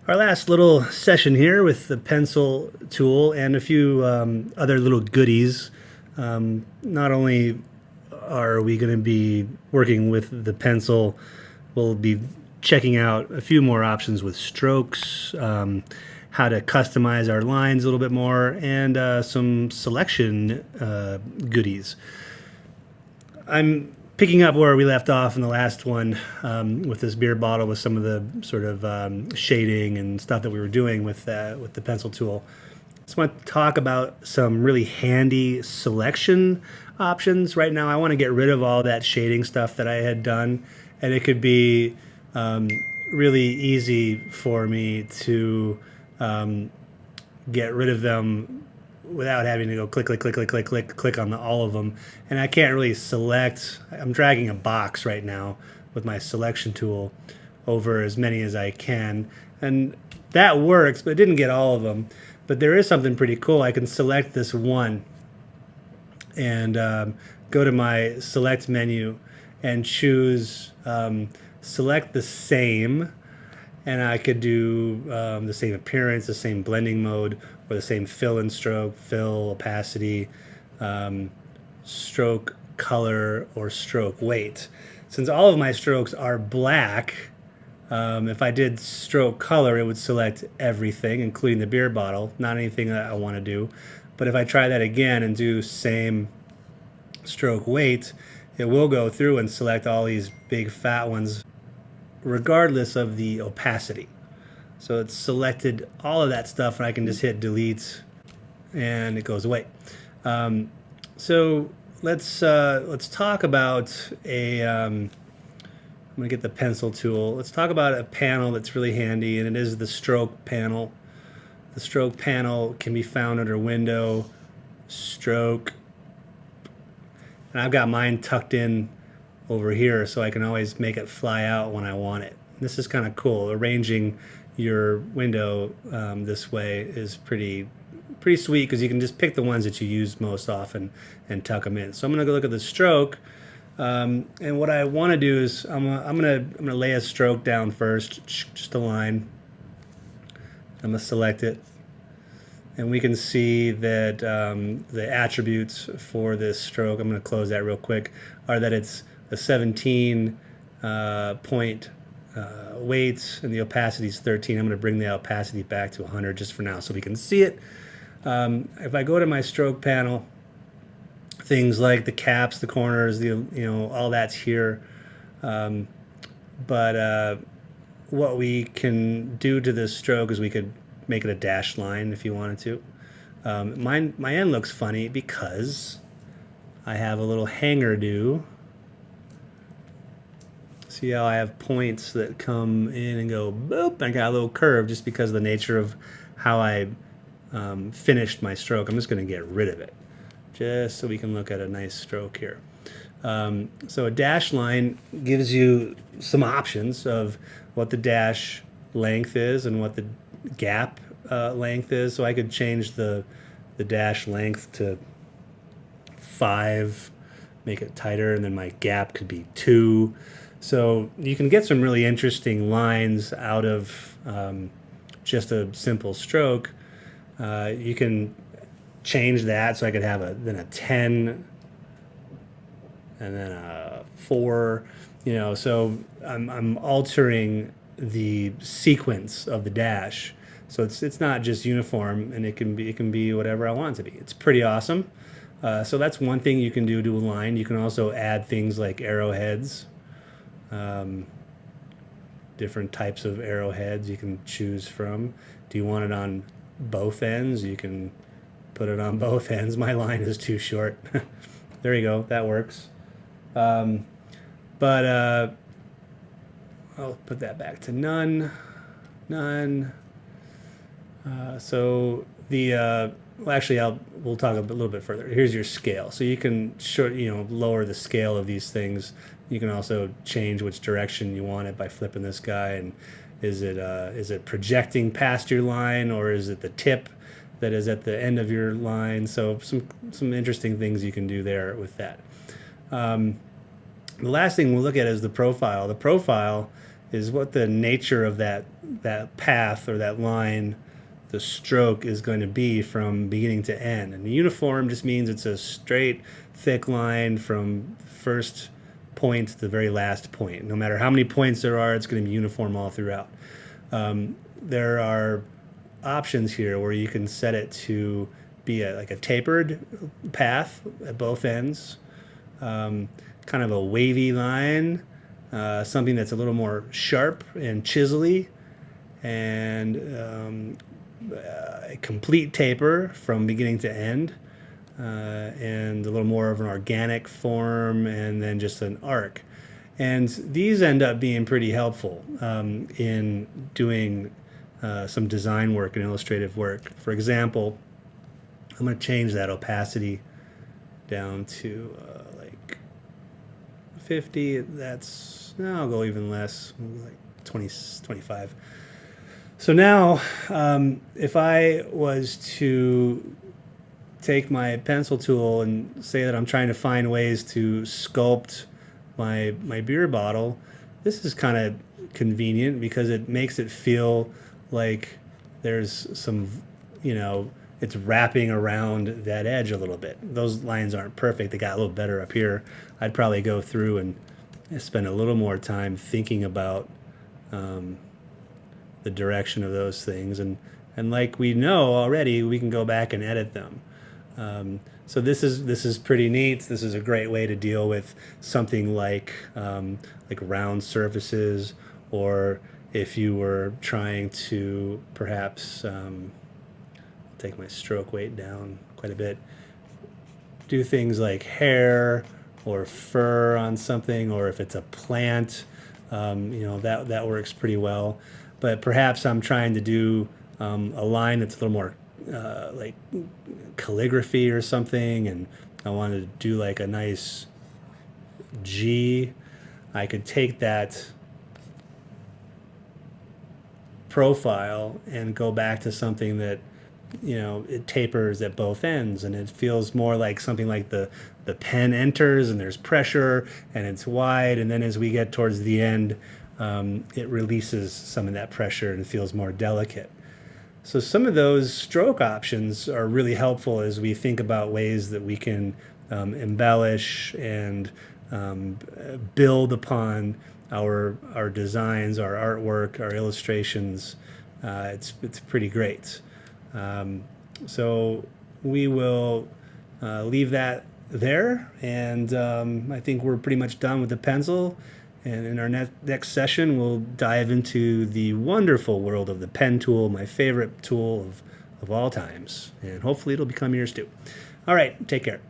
Our last little session here with the pencil tool and a few other little goodies. Not only are we going to be working with the pencil, we'll be checking out a few more options with strokes, how to customize our lines a little bit more, and some selection goodies. I'm picking up where we left off in the last one with this beer bottle with some of the sort of shading and stuff that we were doing with the pencil tool. Just want to talk about some really handy selection options. Right now I want to get rid of all that shading stuff that I had done, and it could be really easy for me to get rid of them without having to go click on all of them. And I can't really select. I'm dragging a box right now with my selection tool over as many as I can, and that works, but it didn't get all of them. But there is something pretty cool. I can select this one and go to my select menu and choose select the same, and I could do the same appearance, the same blending mode, or the same fill and stroke, fill, opacity, stroke color, or stroke weight. Since all of my strokes are black, if I did stroke color, it would select everything, including the beer bottle, not anything that I want to do. But if I try that again and do same stroke weight, it will go through and select all these big fat ones, regardless of the opacity. So it's selected all of that stuff, and I can just hit delete and it goes away. So let's talk about I'm gonna get the pencil tool. Let's talk about a panel that's really handy, and it is the stroke panel. The stroke panel can be found under Window, Stroke, and I've got mine tucked in over here so I can always make it fly out when I want it. This is kind of cool. Arranging your window this way is pretty sweet, because you can just pick the ones that you use most often and tuck them in. So I'm gonna go look at the stroke, and what I want to do is I'm gonna lay a stroke down first, just a line. I'm gonna select it, and we can see that the attributes for this stroke, I'm gonna close that real quick, are that it's a 17 point weight, and the opacity is 13. I'm going to bring the opacity back to 100 just for now so we can see it. If I go to my stroke panel, things like the caps, the corners, all that's here. But what we can do to this stroke is we could make it a dashed line if you wanted to. My end looks funny because I have a little hanger do. See how I have points that come in and go boop, and I got a little curve just because of the nature of how I finished my stroke. I'm just going to get rid of it just so we can look at a nice stroke here. So a dash line gives you some options of what the dash length is and what the gap length is. So I could change the dash length to 5, make it tighter, and then my gap could be 2. So you can get some really interesting lines out of just a simple stroke. You can change that, so I could have then a 10 and then a 4. So I'm altering the sequence of the dash, so it's not just uniform, and it can be whatever I want it to be. It's pretty awesome. So that's one thing you can do to a line. You can also add things like arrowheads. Different types of arrowheads you can choose from. Do you want it on both ends? You can put it on both ends. My line is too short. There you go, that works. But I'll put that back to none. So the well, actually we'll talk a little bit further. Here's your scale. So you can lower the scale of these things. You can also change which direction you want it by flipping this guy. And is it projecting past your line, or is it the tip that is at the end of your line? So some interesting things you can do there with that. The last thing we'll look at is the profile. The profile is what the nature of that path or that line, the stroke, is going to be from beginning to end. And the uniform just means it's a straight, thick line from first point to the very last point. No matter how many points there are, it's going to be uniform all throughout. There are options here where you can set it to be like a tapered path at both ends, kind of a wavy line, something that's a little more sharp and chiselly, and a complete taper from beginning to end, and a little more of an organic form, and then just an arc. And these end up being pretty helpful in doing some design work and illustrative work. For example, I'm going to change that opacity down to like 50. That's, no, I'll go even less, like 20, 25. So now, if I was to take my pencil tool and say that I'm trying to find ways to sculpt my beer bottle, this is kind of convenient because it makes it feel like there's some, it's wrapping around that edge a little bit. Those lines aren't perfect. They got a little better up here. I'd probably go through and spend a little more time thinking about the direction of those things. And like we know already, we can go back and edit them. So this is pretty neat. This is a great way to deal with something like round surfaces, or if you were trying to perhaps take my stroke weight down quite a bit, do things like hair or fur on something, or if it's a plant, that works pretty well. But perhaps I'm trying to do a line that's a little more like calligraphy or something, and I want to do like a nice G. I could take that profile and go back to something that, it tapers at both ends, and it feels more like something like the pen enters and there's pressure and it's wide, and then as we get towards the end, it releases some of that pressure and it feels more delicate. So some of those stroke options are really helpful as we think about ways that we can embellish and build upon our designs, our artwork, our illustrations. It's pretty great. So we will leave that there, and I think we're pretty much done with the pencil. And in our next session, we'll dive into the wonderful world of the pen tool, my favorite tool of all times. And hopefully it'll become yours too. All right, take care.